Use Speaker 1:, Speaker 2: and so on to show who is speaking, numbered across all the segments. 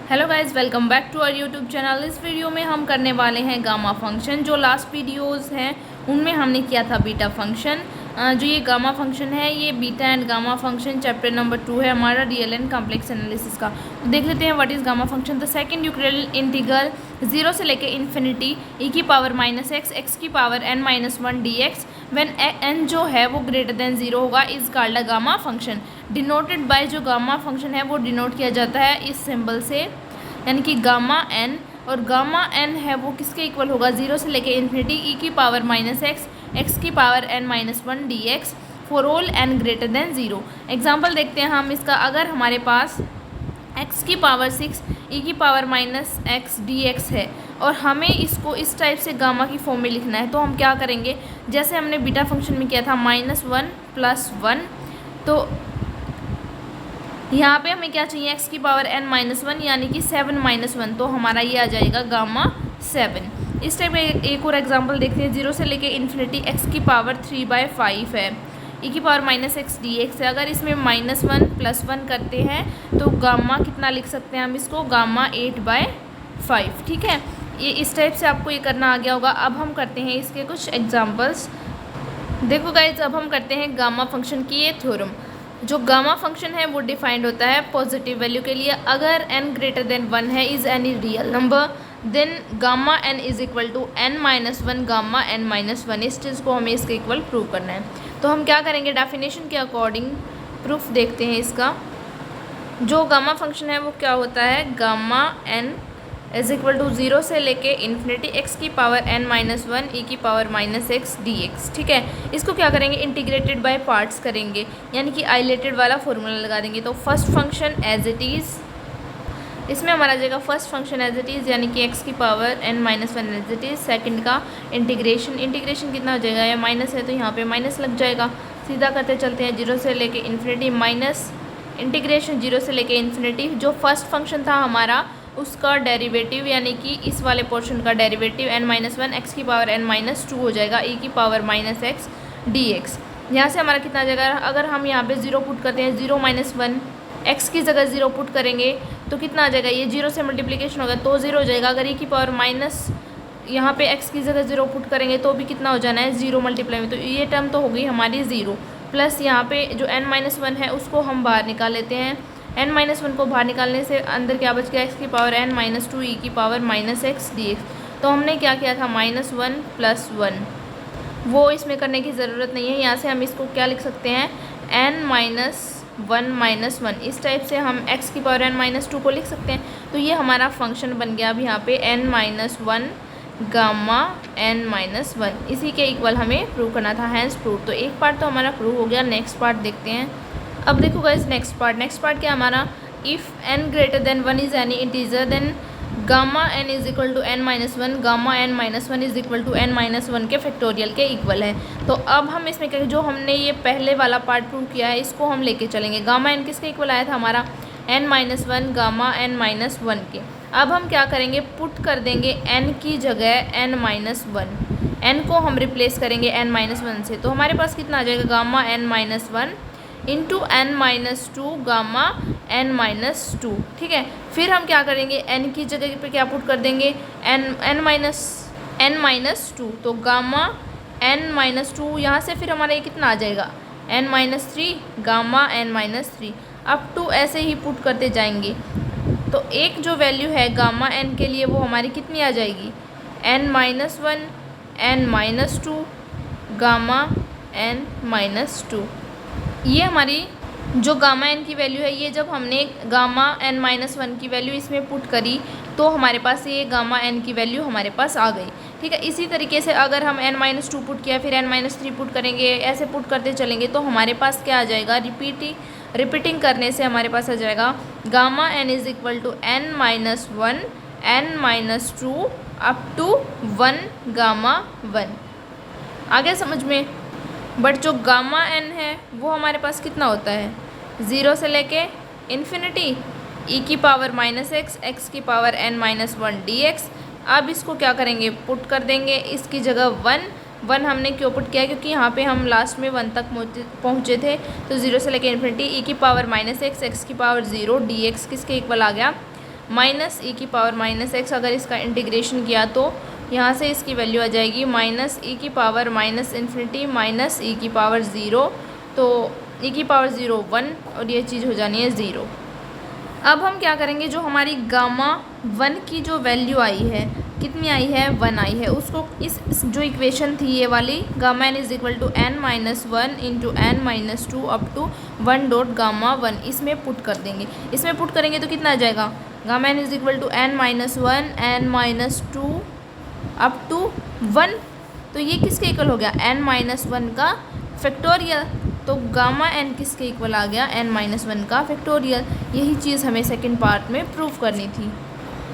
Speaker 1: Hello guys, welcome back to our YouTube channel. इस video में हम करने वाले हैं गामा फंक्शन। जो लास्ट वीडियोस हैं उनमें हमने किया था बीटा फंक्शन। जो ये गामा फंक्शन है ये beta and gamma function chapter number 2 है हमारा रियल एंड कॉम्प्लेक्स एनालिसिस का। तो देख लेते हैं what is gamma function. The second Euclidean integral 0 से लेके इन्फिनिटी e की पावर -x x की power n-1 dx when n जो है वो ग्रेटर देन 0 होगा is called a gamma function. Denoted by जो गामा फंक्शन है वो डिनोट किया जाता है इस सिंबल से, यानी कि गामा n। और गामा n है वो किसके इक्वल होगा, 0 से लेके इन्फिनिटी e की पावर -x x की power n-1 dx for all n greater then 0। Example देखते हैं हम इसका। अगर हमारे पास x की पावर 6 e की पावर -x dx है और हमें इसको इस टाइप से गामा की फॉर्म में लिखना है, तो हम क्या करेंगे, जैसे हमने बीटा फंक्शन में किया था -1 + 1, तो यहाँ पे हमें क्या चाहिए, x की पावर n-1 यानी कि 7-1, तो हमारा ये आ जाएगा गामा 7। इस टाइप का एक और एग्जांपल देखते हैं। 0 से लेके इन्फिनिटी x की पावर 3/5 है, e की पावर -x dx है। अगर इसमें -1 + 1 करते हैं तो गामा कितना लिख सकते हैं हम इसको, गामा 8/5। ठीक है, ये इस टाइप से आपको ये करना आ गया होगा। अब हम करते हैं इसके कुछ एग्जाम्पल्स। देखो गाइज, अब हम करते हैं गामा फंक्शन की ये थ्योरम। जो गामा फंक्शन है वो डिफाइंड होता है पॉजिटिव वैल्यू के लिए। अगर n ग्रेटर देन 1 है, is any real number, then gamma n is equal to n-1 gamma n-1। इस चीज़ को हमें इसके इक्वल प्रूव करना है। तो हम क्या करेंगे, डेफिनेशन के अकॉर्डिंग प्रूफ देखते हैं इसका। जो गामा फंक्शन है वो क्या होता है, gamma n is equal to 0 से लेके इन्फिनिटी x की पावर n-1 e की पावर -x dx। ठीक है, इसको क्या करेंगे, इंटीग्रेटेड बाय पार्ट्स करेंगे, यानी कि आइलेटेड वाला फॉर्मूला लगा देंगे। तो first function as it is, इसमें हमारा आ जाएगा first function as it is, यानी कि x की power n-1 as it is. Second का इंटीग्रेशन कितना हो जाएगा, या माइनस है तो यहाँ पे माइनस लग जाएगा। सीधा करते चलते हैं, 0 से लेके इन्फिनिटी माइनस इंटीग्रेशन 0 से लेके इन्फिनिटी। जो फर्स्ट फंक्शन था हमारा उसका डेरिवेटिव, यानी कि इस वाले पोर्शन का डेरिवेटिव n-1 x की पावर n-2 हो जाएगा e की पावर -x dx। यहाँ से हमारा कितना आ जाएगा, अगर हम यहाँ पे 0 पुट करते हैं, 0-1 x की जगह 0 पुट करेंगे तो कितना आ जाएगा, ये 0 से मल्टीप्लिकेशन होगा तो 0 हो जाएगा। अगर e की पावर माइनस यहाँ पे x की जगह 0 पुट करेंगे तो भी कितना हो जाना है, 0 मल्टीप्लाई में, तो ये टर्म तो हो गई हमारी 0। प्लस यहाँ पे जो n-1 है उसको हम बाहर निकाल लेते हैं। n-1 को बाहर निकालने से अंदर क्या बच गया, x की पावर n-2 e की पावर -x dx। तो हमने क्या किया था, -1 + 1, वो इसमें करने की ज़रूरत नहीं है। यहाँ से हम इसको क्या लिख सकते हैं, n-1 - 1। इस टाइप से हम x की पावर n-2 को लिख सकते हैं। तो ये हमारा फंक्शन बन गया अब यहाँ पे n-1 गामा n-1, इसी के इक्वल हमें प्रूव करना था, हैंस प्रूव। तो एक पार्ट तो हमारा प्रूव हो गया। नेक्स्ट पार्ट देखते हैं। अब देखो गाइस, नेक्स्ट पार्ट क्या हमारा, if n greater than 1 is any integer then gamma n is equal to n-1, gamma n-1 is equal to n-1 के फैक्टोरियल के इक्वल है। तो अब हम इसमें क्या, जो हमने ये पहले वाला पार्ट प्रूव किया है इसको हम लेके चलेंगे। गामा n किसके इक्वल आया था हमारा, n-1 गामा n-1 के। अब हम क्या करेंगे, पुट कर देंगे n की जगह n-1, n को हम रिप्लेस करेंगे n-1 से। तो हमारे पास कितना आ जाएगा, gamma n-1 into n-2 gamma n-2। ठीक है, फिर हम क्या करेंगे, n की जगह पे क्या पुट कर देंगे, n-2, तो गामा n-2। यहाँ से फिर हमारा ये कितना आ जाएगा, n-3 gamma n-3, up to ऐसे ही पुट करते जाएंगे। तो एक जो वैल्यू है गामा n के लिए वो हमारी कितनी आ जाएगी, n-1 n-2 गामा n-2। ये हमारी जो गामा n की वैल्यू है, ये जब हमने गामा n-1 की वैल्यू इसमें पुट करी तो हमारे पास ये गामा n की वैल्यू हमारे पास आ गई। ठीक है, इसी तरीके से अगर हम n-2 पुट किया, फिर n-3 पुट करेंगे, ऐसे पुट करते चलेंगे तो हमारे पास क्या आ जाएगा, रिपीटिंग करने से हमारे पास आ जाएगा gamma n is equal to n-1 n-2 up to 1 gamma 1। आ गया समझ में। बट जो गामा n है वो हमारे पास कितना होता है, 0 से लेके इन्फिनिटी e की पावर -x x की पावर n-1 dx। अब इसको क्या करेंगे, पुट कर देंगे इसकी जगह 1 हमने क्यों पुट किया, क्योंकि यहाँ पे हम लास्ट में 1 तक पहुँचे थे। तो 0 से लेके इन्फिनिटी e की पावर -x x की पावर 0 dx किसके इक्वल आ गया, माइनस ई की पावर माइनस एक्स, अगर इसका इंटीग्रेशन किया तो यहाँ से इसकी वैल्यू आ जाएगी माइनस ई की पावर माइनस इन्फिनिटी माइनस ई की पावर ज़ीरो, तो ई की पावर ज़ीरो 1 और ये चीज़ हो जानी है 0। अब हम क्या करेंगे, जो हमारी गामा 1 की जो वैल्यू आई है, कितनी आई है, 1 आई है, उसको इस जो इक्वेशन थी ये वाली gamma n is equal to n minus 1 into n minus 2 up to 1 dot gamma 1, इसमें पुट कर देंगे। इसमें पुट करेंगे तो कितना आ जाएगा, gamma n is equal to n minus 1 n minus 2 up to 1, तो ये किसके इक्वल हो गया, n माइनस 1 का फैक्टोरियल, तो गामा n किसके इक्वल आ गया, n माइनस 1 का फैक्टोरियल। यही चीज़ हमें सेकंड पार्ट में प्रूव करनी थी।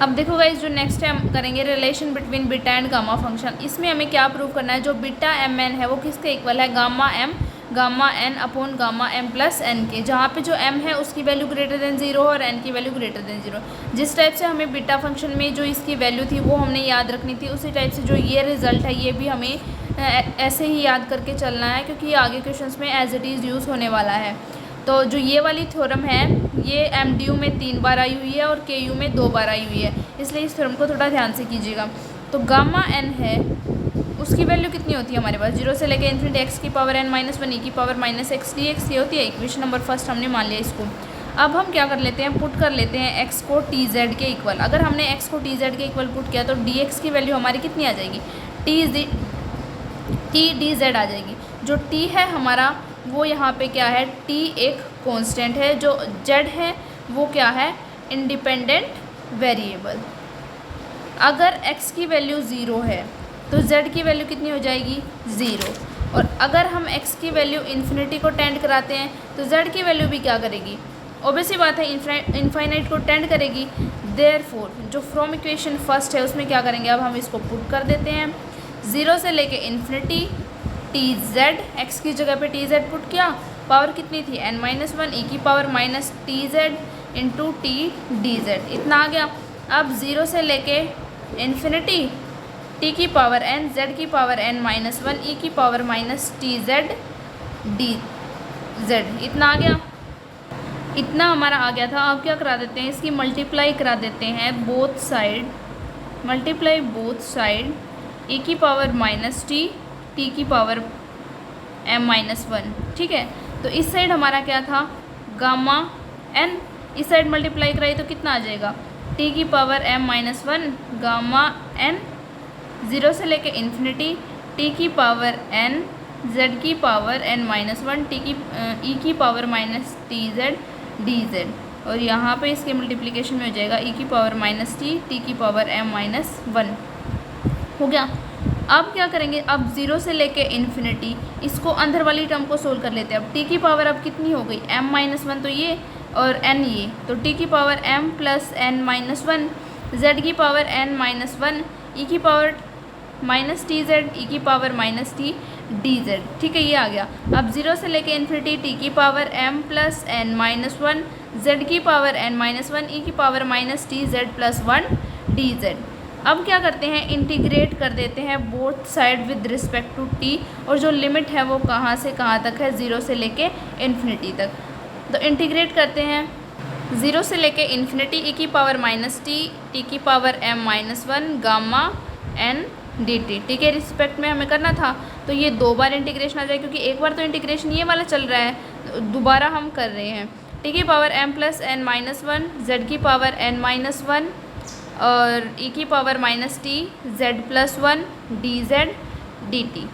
Speaker 1: अब देखो गाइस, जो नेक्स्ट है हम करेंगे relation between beta and gamma function. इसमें हमें क्या प्रूव करना है, जो बीटा एम एन है वो किसके इक्वल है, gamma N upon gamma M plus N के, जहाँ पे जो m है उसकी वैल्यू ग्रेटर देन 0 और n की वैल्यू ग्रेटर देन 0। जिस टाइप से हमें बीटा फंक्शन में जो इसकी वैल्यू थी वो हमने याद रखनी थी, उसी टाइप से जो ये रिज़ल्ट है ये भी हमें ऐसे ही याद करके चलना है, क्योंकि आगे क्वेश्चंस में एज इट इज़ यूज़ होने वाला है। तो जो ये वाली थ्योरम है ये MDU में 3 बार आई हुई है और KU में 2 बार आई हुई है, इसलिए इस थ्योरम को थोड़ा ध्यान से कीजिएगा। तो गामा n है उसकी वैल्यू कितनी होती है हमारे पास, 0 से लेकर इन्फिनिटी एक्स की पावर n माइनस 1 ई की power minus x D x, ये होती है इक्वेशन नंबर फर्स्ट, हमने मान लिया इसको। अब हम क्या कर लेते हैं, पुट कर लेते हैं x को TZ के इक्वल। अगर हमने x को TZ के इक्वल पुट किया तो dx की वैल्यू हमारी कितनी आ जाएगी, t dz आ जाएगी। जो t है हमारा वो यहाँ पे क्या है, t एक कांस्टेंट है, जो z है वो क्या है, इंडिपेंडेंट वेरिएबल। अगर x की वैल्यू 0 है तो z की वैल्यू कितनी हो जाएगी, 0, और अगर हम x की वैल्यू इन्फिनिटी को टेंड कराते हैं तो z की वैल्यू भी क्या करेगी, ऑब्वियसली बात है इनफाइनाइट को टेंड करेगी। देयरफॉर जो फ्रॉम इक्वेशन फर्स्ट है उसमें क्या करेंगे, अब हम इसको पुट कर देते हैं, 0 से लेके इन्फिनिटी TZ, x की जगह पे TZ पुट किया, पावर कितनी थी n माइनस 1 ई की power minus TZ into T DZ, इतना आ गया। अब 0 से लेके इन्फिनिटी t की पावर n z की पावर n माइनस 1 ई की पावर माइनस TZ DZ, इतना आ गया, इतना हमारा आ गया था। अब क्या करा देते हैं, इसकी मल्टीप्लाई करा देते हैं both side, multiply both side e की पावर माइनस t की पावर m माइनस 1, ठीक है। तो इस साइड हमारा क्या था, गामा n, इस साइड मल्टीप्लाई कराई तो कितना आ जाएगा, t की power m minus 1 gamma n, 0 से लेके इन्फिनिटी t की पावर n z की पावर n माइनस 1 e की पावर माइनस TZ DZ, और यहाँ पे इसके मल्टीप्लिकेशन में हो जाएगा e की पावर माइनस t की पावर m माइनस 1, हो गया। अब क्या करेंगे, अब 0 से लेके इन्फिनिटी, इसको अंदर वाली टर्म को सोल्व कर लेते हैं। अब t की पावर अब कितनी हो गई, m माइनस 1 तो ये और n ये, तो t की power m plus n minus 1, z की पावर n माइनस 1 e की पावर माइनस TZ e की पावर माइनस t DZ, ठीक है, ये आ गया। अब 0 से लेके इन्फिनिटी t की power m plus n minus 1, z की पावर n माइनस 1 e की power minus TZ plus 1 DZ। अब क्या करते हैं, इंटीग्रेट कर देते हैं both side with respect to t, और जो लिमिट है वो कहाँ से कहाँ तक है, 0 से लेके इन्फिनिटी तक। तो इंटीग्रेट करते हैं 0 से लेके इन्फिनिटी e की पावर माइनस t की power m minus 1 gamma n dt, ठीक है, रिस्पेक्ट में हमें करना था। तो ये 2 बार इंटीग्रेशन आ जाए, क्योंकि एक बार तो इंटीग्रेशन ये वाला चल रहा है, दोबारा हम कर रहे हैं। t की power m plus n minus 1, z की पावर n माइनस 1 और e की power minus t z plus 1 dz dt।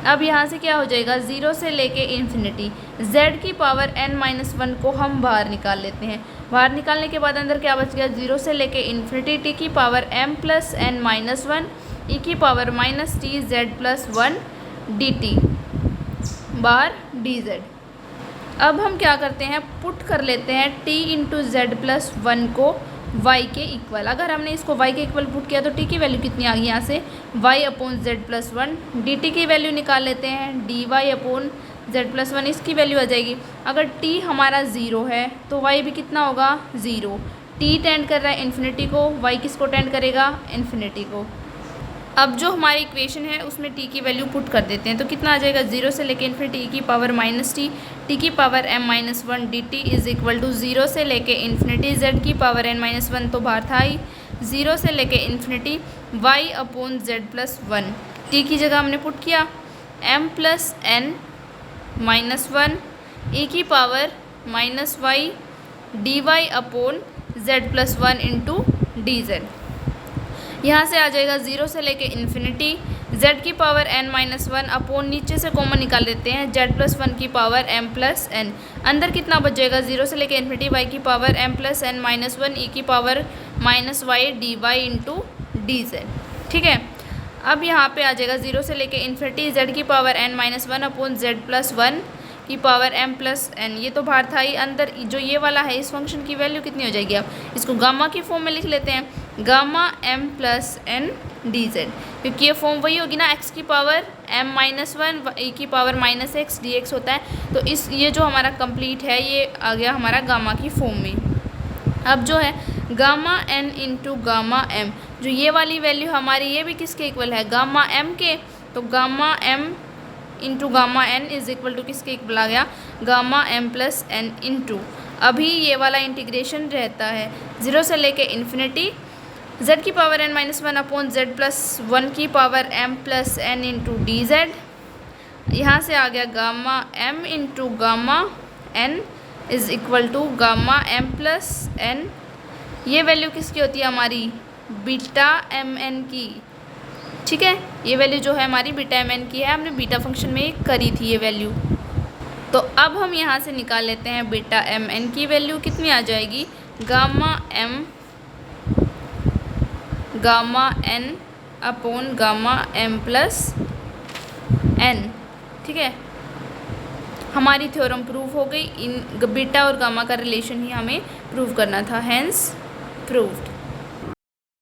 Speaker 1: अब यहाँ से क्या हो जाएगा, 0 से लेके इन्फिनिटी z की पावर n माइनस 1 को हम बाहर निकाल लेते हैं। बाहर निकालने के बाद अंदर क्या बच गया, 0 से लेके इन्फिनिटी t की power m plus n minus 1 e की power minus TZ plus 1 dt बार dz। अब हम क्या करते हैं, पुट कर लेते हैं t इंटू जेड प्लस 1 को y के इक्वल। अगर हमने इसको y के इक्वल पुट किया तो t की वैल्यू कितनी आ गई, यहाँ से y upon Z plus 1 dt की वैल्यू निकाल लेते हैं, dy अपॉन जेड प्लस 1 इसकी वैल्यू आ जाएगी। अगर t हमारा 0 है तो y भी कितना होगा, 0। t टेंड कर रहा है इन्फिनिटी को, y किसको टेंड करेगा, इन्फिनिटी को। अब जो हमारी इक्वेशन है उसमें t की वैल्यू पुट कर देते हैं, तो कितना आ जाएगा 0 से लेके इन्फिनिटी e की पावर माइनस टी की power m-1 dt is equal to 0 से लेके इन्फिनिटी z की पावर n-1 तो बाहर था ही, 0 से लेके infinity y upon z plus 1, t की जगह हमने पुट किया m प्लस n-1 e की power minus Y dy upon z plus 1 into dz। यहाँ से आ जाएगा 0 से लेके इन्फिनिटी z की पावर n-1 अपॉन नीचे से कॉमन निकाल लेते हैं z प्लस 1 की पावर m प्लस n, अंदर कितना बच जाएगा 0 से लेके इन्फिनिटी y की power m plus n-1 e की power minus Y D Y into D Z. ठीक है, अब यहाँ पे आ जाएगा 0 से लेके इन्फिनिटी z की power n-1 upon z plus 1 की पावर m प्लस n, ये तो बाहर था ही, अंदर जो ये वाला है इस फंक्शन की वैल्यू कितनी हो जाएगी, अब इसको गामा की फॉर्म में लिख लेते हैं, gamma m plus n D Z, क्योंकि ये फॉर्म वही होगी ना x की पावर m-1 e की power minus x D x होता है, तो इस ये जो हमारा कंप्लीट है ये आ गया हमारा गामा की फॉर्म में। अब जो है gamma n into gamma m, जो ये वाली वैल्यू हमारी ये भी किसके इक्वल है, गामा m के, तो gamma m into gamma n is equal to किसके इक्वल आ गया, gamma m plus n into, अभी ये वाला इंटीग्रेशन रहता है 0 से लेके इन्फिनिटी z की power n-1 upon z plus 1 की power m plus n into D Z. यहाँ से आ गया gamma m into gamma n is equal to gamma m plus n, ये वैल्यू किसकी होती है हमारी, बीटा एम एन की। ठीक है, ये वैल्यू जो है हमारी बीटा एम एन की है, हमने बीटा फंक्शन में करी थी ये वैल्यू। तो अब हम यहाँ से निकाल लेते हैं बीटा एम एन की वैल्यू कितनी आ जाएगी, gamma N upon gamma M plus N. ठीक है, हमारी थ्योरम प्रूव हो गई, इन बीटा और गामा का रिलेशन ही हमें प्रूव करना था, हेंस प्रूव्ड।